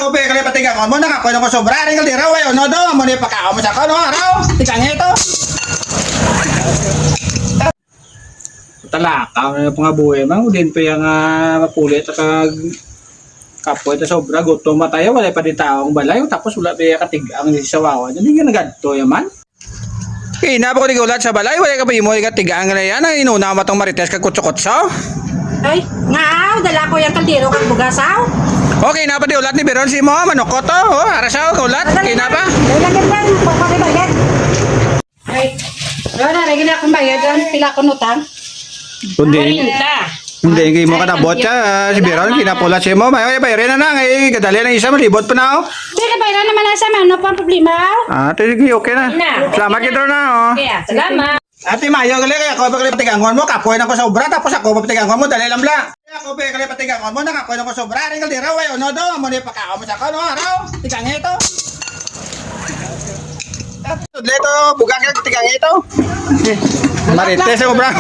Ako be kali patigang mo na ako ko sobra ring kaldero way no do mo ni pakao mo sa ko no araw tigang ito. Talakaw na mga buhay man din pa yung mapulit at kapoy na sobra gutom mataya wala pa di taong balay tapos wala pa yung katigang sa sawawan hindi ka nagadto yaman. Ina pa ko ulat sa balay wala ka pa imo tigang na yan ang inuna mo tong marites kag kutsukotso. Ay, nga, dala ko yung kaldero kang bugasaw. Okay na pa di ulat ni Beron si mo manokot to oh arasaw ka ulat kina pa. Lagyan pa, pagpakibayad. Ay, wala, lagyan na akong bayad doon. Pila ko nutang. Kundi hindi kay mo kada botya si Beron kinapulat si mo may bayarin na nang eh kadali na isa malibot pa na oh. Sige, bayaran naman na sa ano pa ang problema. Sige okay na. Salamat kita na oh. Kaya, salamat. Ate Mayo gali kaya ako pa kali patigangon mo kapoy na ko sobra tapos ako pa patigangon mo dali lang bla. Ako pa kali patigangon mo na kapoy na ko sobra ring kaldero way no do mo ni pakao mo sa ko no araw tigang ito. Leto bugang tigang ito. Marites sobra.